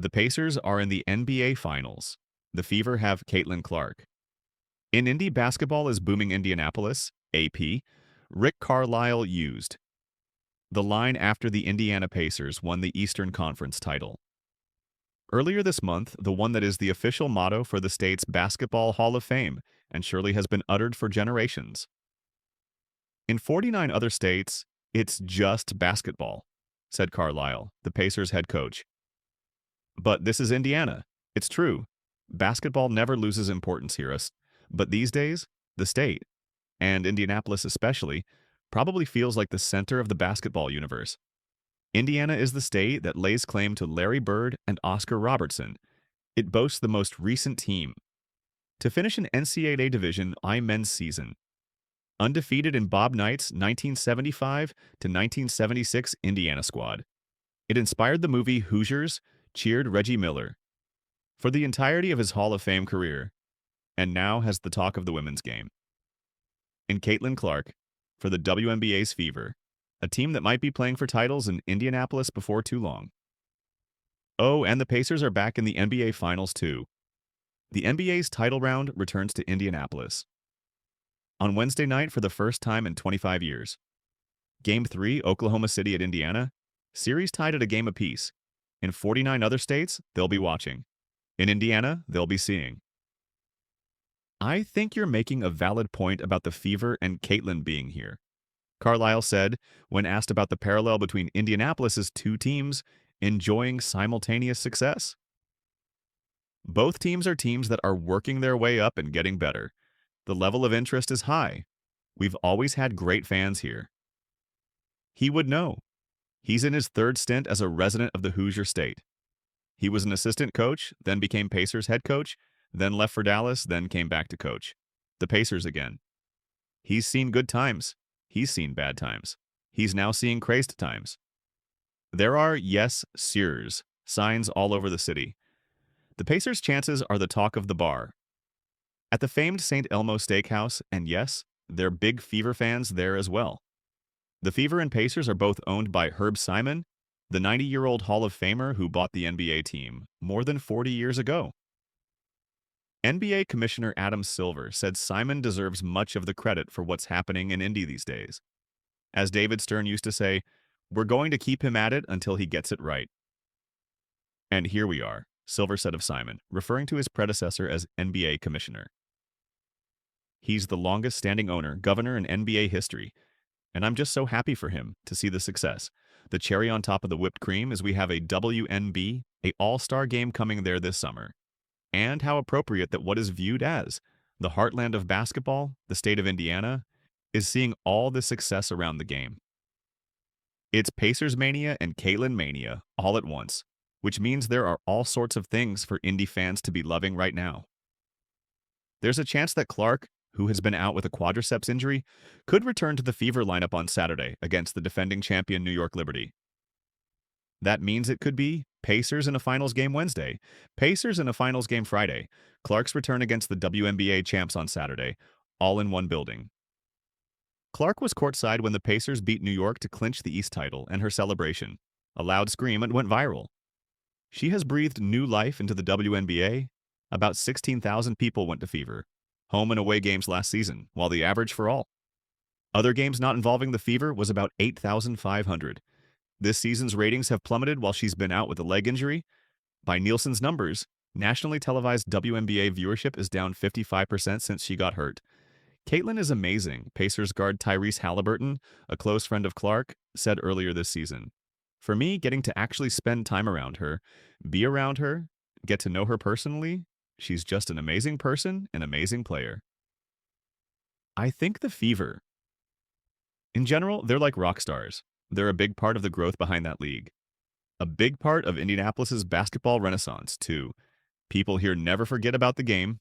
The Pacers are in the NBA Finals. The Fever have Caitlin Clark. In Indy, basketball is booming Indianapolis, AP. Rick Carlisle used. The line after the Indiana Pacers won the Eastern Conference title. Earlier this month, the one that is the official motto for the state's Basketball Hall of Fame and surely has been uttered for generations. In 49 other states, it's just basketball, said Carlisle, the Pacers head coach. But this is Indiana. It's true. Basketball never loses importance here, but these days, the state, and Indianapolis especially, probably feels like the center of the basketball universe. Indiana is the state that lays claim to Larry Bird and Oscar Robertson. It boasts the most recent team to finish an NCAA Division I men's season. Undefeated in Bob Knight's 1975 to 1976 Indiana squad. It inspired the movie Hoosiers, cheered Reggie Miller for the entirety of his Hall of Fame career, and now has the talk of the women's game. In Caitlin Clark, for the WNBA's Fever, a team that might be playing for titles in Indianapolis before too long. Oh, and the Pacers are back in the NBA Finals too. The NBA's title round returns to Indianapolis. On Wednesday night for the first time in 25 years. Game 3, Oklahoma City at Indiana. Series tied at a game apiece. In 49 other states, they'll be watching. In Indiana, they'll be seeing. I think you're making a valid point about the Fever and Caitlin being here, Carlisle said when asked about the parallel between Indianapolis's two teams enjoying simultaneous success. Both teams are teams that are working their way up and getting better. The level of interest is high. We've always had great fans here. He would know. He's in his third stint as a resident of the Hoosier State. He was an assistant coach, then became Pacers head coach, then left for Dallas, then came back to coach the Pacers again. He's seen good times. He's seen bad times. He's now seeing crazed times. There are yes, sirs signs all over the city. The Pacers' chances are the talk of the bar. At the famed St. Elmo Steakhouse, and yes, they're big Fever fans there as well. The Fever and Pacers are both owned by Herb Simon, the 90-year-old Hall of Famer who bought the NBA team more than 40 years ago. NBA Commissioner Adam Silver said Simon deserves much of the credit for what's happening in Indy these days. As David Stern used to say, we're going to keep him at it until he gets it right. And here we are, Silver said of Simon, referring to his predecessor as NBA Commissioner. He's the longest-standing owner, governor in NBA history, and I'm just so happy for him to see the success. The cherry on top of the whipped cream is we have a WNB, a all-star game coming there this summer. And how appropriate that what is viewed as the heartland of basketball, the state of Indiana, is seeing all the success around the game. It's Pacers mania and Caitlin mania all at once, which means there are all sorts of things for Indy fans to be loving right now. There's a chance that Clark, who has been out with a quadriceps injury, could return to the Fever lineup on Saturday against the defending champion New York Liberty. That means it could be Pacers in a finals game Wednesday, Pacers in a finals game Friday, Clark's return against the WNBA champs on Saturday, all in one building. Clark was courtside when the Pacers beat New York to clinch the East title, and her celebration, a loud scream, went viral. She has breathed new life into the WNBA. About 16,000 people went to Fever, home and away games last season, while the average for all other games not involving the Fever was about 8,500. This season's ratings have plummeted while she's been out with a leg injury. By Nielsen's numbers, nationally televised WNBA viewership is down 55% since she got hurt. Caitlin is amazing, Pacers guard Tyrese Halliburton, a close friend of Clark, said earlier this season. For me, getting to actually spend time around her, be around her, get to know her personally, she's just an amazing person, an amazing player. I think the Fever. In general, they're like rock stars. They're a big part of the growth behind that league. A big part of Indianapolis's basketball renaissance, too. People here never forget about the game.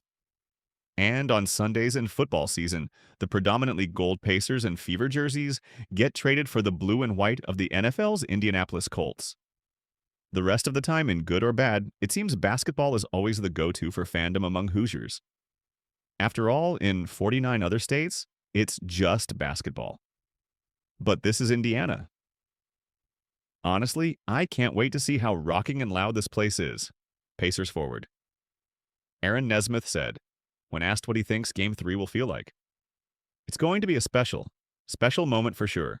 And on Sundays in football season, the predominantly gold Pacers and Fever jerseys get traded for the blue and white of the NFL's Indianapolis Colts. The rest of the time, in good or bad, it seems basketball is always the go-to for fandom among Hoosiers. After all, in 49 other states, it's just basketball. But this is Indiana. Honestly, I can't wait to see how rocking and loud this place is. Pacers forward. Aaron Nesmith said, when asked what he thinks Game 3 will feel like. It's going to be a special moment for sure.